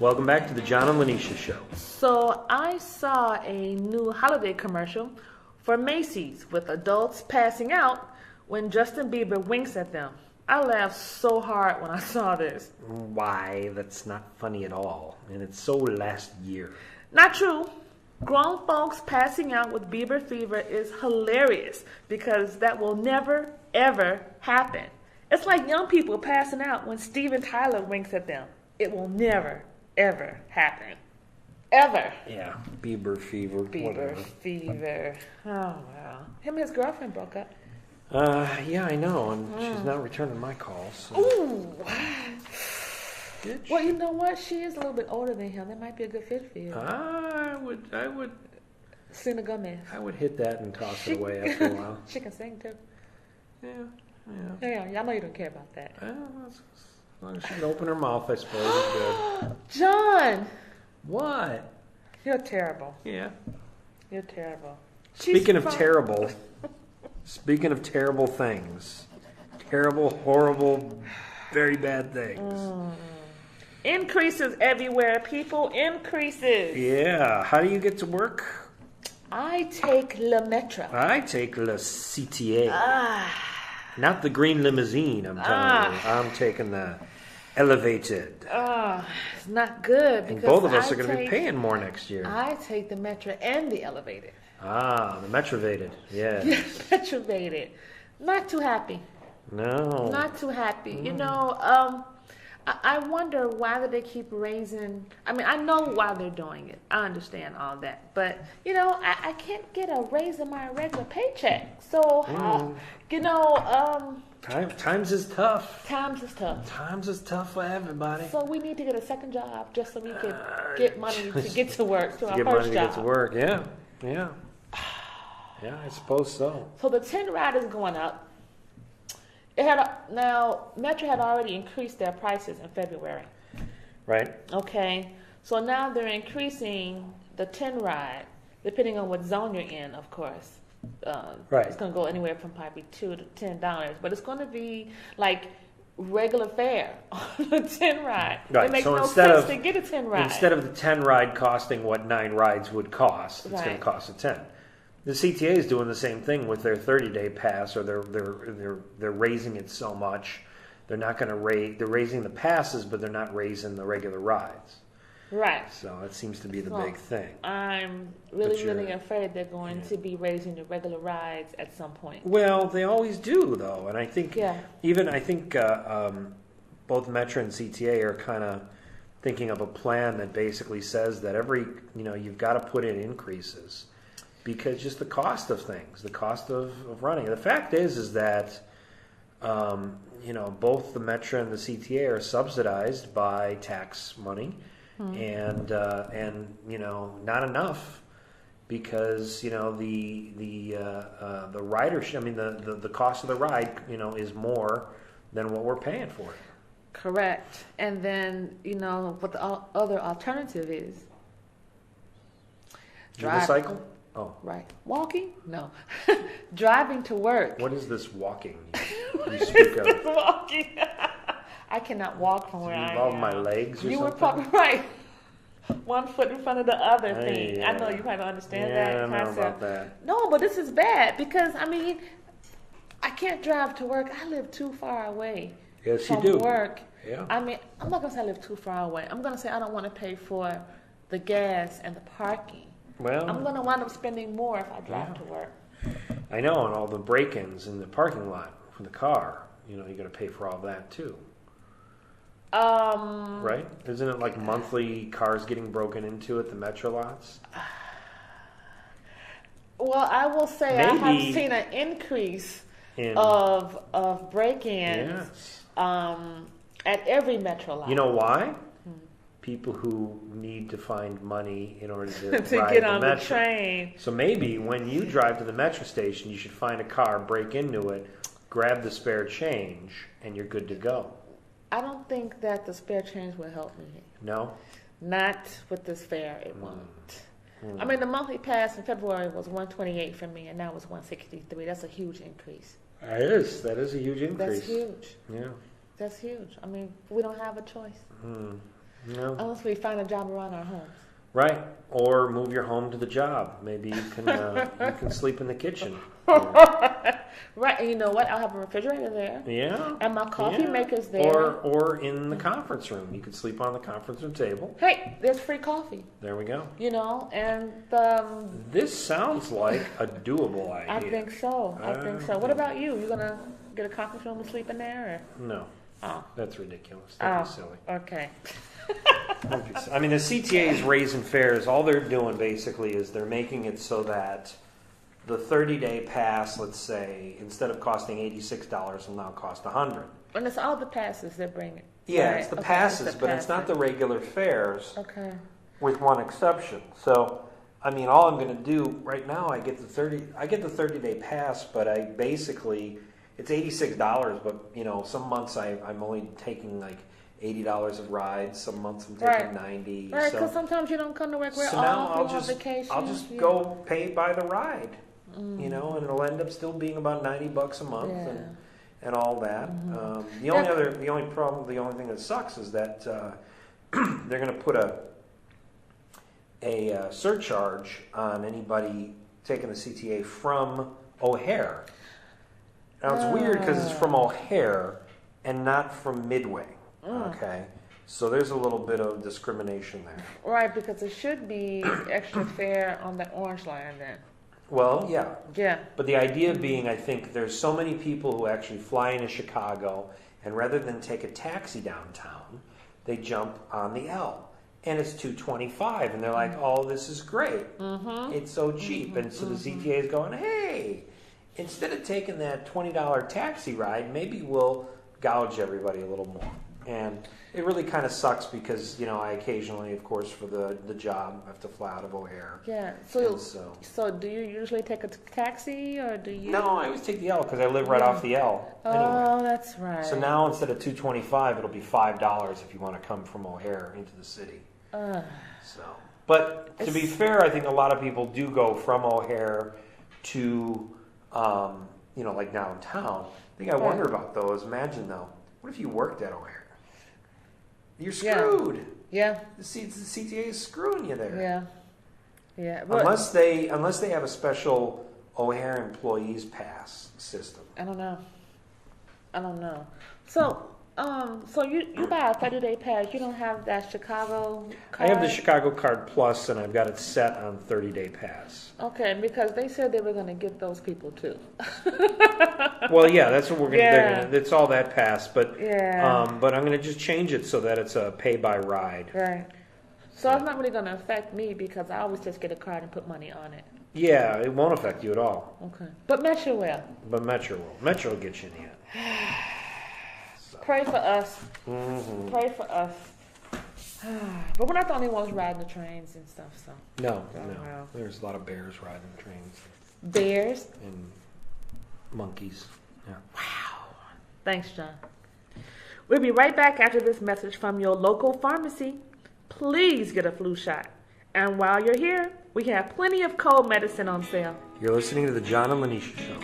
Welcome back to the John and Linetia Show. So I saw a new holiday commercial for Macy's with adults passing out when Justin Bieber winks at them. I laughed so hard when I saw this. Why? That's not funny at all. And it's so last year. Not true. Grown folks passing out with Bieber fever is hilarious because that will never, ever happen. It's like young people passing out when Steven Tyler winks at them. It will never, ever happen. Ever. Yeah, Bieber fever. Bieber fever. Oh, wow. Him and his girlfriend broke up. Yeah, I know, and she's not returning my calls. So. Ooh. Bitch. Well, you know what? She is a little bit older than him. That might be a good fit for you. I would. Selena Gomez. I would hit that and toss it away after a while. She can sing too. Yeah. Yeah, I know you don't care about that. As long as she can open her mouth, I suppose it's good. John! What? You're terrible. Yeah. You're terrible. Speaking of terrible things, terrible, horrible, very bad things. Increases everywhere, people. Increases. Yeah. How do you get to work? I take Le Metra. I take the CTA. Not the green limousine, I'm telling you. I'm taking the elevated. It's not good. And both of us are going to be paying more next year. I take the Metra and the elevated. The Metrovated. Yeah. Yes, Metrovated. Not too happy. No. Not too happy. You know, I wonder why do they keep raising. I mean, I know why they're doing it. I understand all that. But, you know, I can't get a raise in my regular paycheck. So, you know. Times is tough. Times is tough. Times is tough for everybody. So we need to get a second job just so we can get money to get to work, to our get first money job. to get to work, yeah. Yeah, I suppose so. So the 10 ride is going up. Now, Metro had already increased their prices in February. Right. Okay. So now they're increasing the 10 ride, depending on what zone you're in, of course. Right. It's going to go anywhere from probably $2 to $10, but it's going to be like regular fare on a 10 ride. Right. It makes so no instead sense of, to get a 10 ride. Instead of the 10 ride costing what 9 rides would cost, it's going to cost a 10. The CTA is doing the same thing with their 30-day pass, or they're raising it so much. They're not going to raise. They're raising the passes, but they're not raising the regular rides. Right. So that seems to be the big thing. I'm really afraid they're going to be raising the regular rides at some point. Well, they always do, though, and I think both Metra and CTA are kind of thinking of a plan that basically says that you've got to put in increases because just the cost of things, the cost of running. The fact is that both the Metra and the CTA are subsidized by tax money. And not enough because the ridership. I mean the cost of the ride is more than what we're paying for it. Correct. And then what the other alternative is. Unicycle? Oh, right. Walking? No. Driving to work. What is this walking you speak of? Walking. I cannot walk from where I am. Involve my legs or something? You were probably right. One foot in front of the other thing. Yeah. I know you probably don't understand that concept. concept. I know about that. No, but this is bad because, I can't drive to work. I live too far away from work. Yeah. I'm not going to say I live too far away. I'm going to say I don't want to pay for the gas and the parking. Well, I'm going to wind up spending more if I drive to work. I know, and all the break-ins in the parking lot for the car. You're going to pay for all that too. Right? Isn't it like monthly cars getting broken into at the Metro lots? Well, I will say I have seen an increase of break-ins at every Metro lot. You know why? People who need to find money in order to to ride get the on Metro. the train. So maybe when you drive to the Metro station, you should find a car, break into it, grab the spare change, and you're good to go. I don't think that the spare change will help me. No? Not with this fare, it won't. I mean, the monthly pass in February was $128 for me, and now it's $163. That's a huge increase. That is a huge increase. That's huge. Yeah. That's huge. I mean, we don't have a choice. No. Unless we find a job around our homes. Right. Or move your home to the job. Maybe you can sleep in the kitchen. Right, and you know what? I'll have a refrigerator there. Yeah. And my coffee maker's there. Or in the conference room. You can sleep on the conference room table. Hey, there's free coffee. There we go. You know, and this sounds like a doable idea. I think so. What about you? You gonna get a conference room and sleep in there? Or? No. Oh. That's ridiculous. That'd be silly. Okay. I mean, the CTA is raising fares. All they're doing basically is they're making it so that the 30-day pass, let's say, instead of costing $86, will now cost $100. And it's all the passes they're bringing. Yeah, right? it's the passes, but it's not the regular fares. Okay. With one exception. So, I mean, all I'm going to do right now, I get the 30-day pass, but I basically, it's $86. But you know, some months I'm only taking like $80 of rides. Some months I'm taking $90. Right, because sometimes you don't come to work. We're so now off, on vacation. I'll just go pay by the ride. You know, and it'll end up still being about $90 a month and all that. The only thing that sucks is that they're going to put a surcharge on anybody taking the CTA from O'Hare. Now it's weird because it's from O'Hare and not from Midway. Okay, so there's a little bit of discrimination there. Right, because it should be extra fare on the Orange Line then. Well, yeah. Yeah. But the idea being, I think there's so many people who actually fly into Chicago, and rather than take a taxi downtown, they jump on the L. And it's $2.25, and they're like, oh, this is great. It's so cheap. And so the CTA is going, hey, instead of taking that $20 taxi ride, maybe we'll gouge everybody a little more. And it really kind of sucks because, you know, I occasionally, of course, for the job, have to fly out of O'Hare. Yeah. So do you usually take a taxi or do you? No, I always take the L because I live right off the L. Anyway. Oh, that's right. So now instead of $2.25, it'll be $5 if you want to come from O'Hare into the city. But to be fair, I think a lot of people do go from O'Hare to, you know, like downtown. The thing I wonder about though is, imagine though, what if you worked at O'Hare? You're screwed. Yeah. The CTA is screwing you there. Yeah. Yeah. Unless they have a special O'Hare employees pass system. I don't know. So you buy a 30-day pass. You don't have that Chicago card? I have the Chicago card plus, and I've got it set on 30-day pass. Okay, because they said they were going to get those people too. Well, yeah, that's what we're going to. Yeah. It's all that pass, but but I'm going to just change it so that it's a pay by ride. Right. So it's not really going to affect me because I always just get a card and put money on it. Yeah, it won't affect you at all. Okay. But Metro will. But Metro will. Metro will get you in the end. Pray for us. Pray for us. But we're not the only ones riding the trains and stuff, so. No. There's a lot of bears riding trains. Bears? And monkeys. Yeah. Wow. Thanks, John. We'll be right back after this message from your local pharmacy. Please get a flu shot. And while you're here, we have plenty of cold medicine on sale. You're listening to the John and Linetia Show.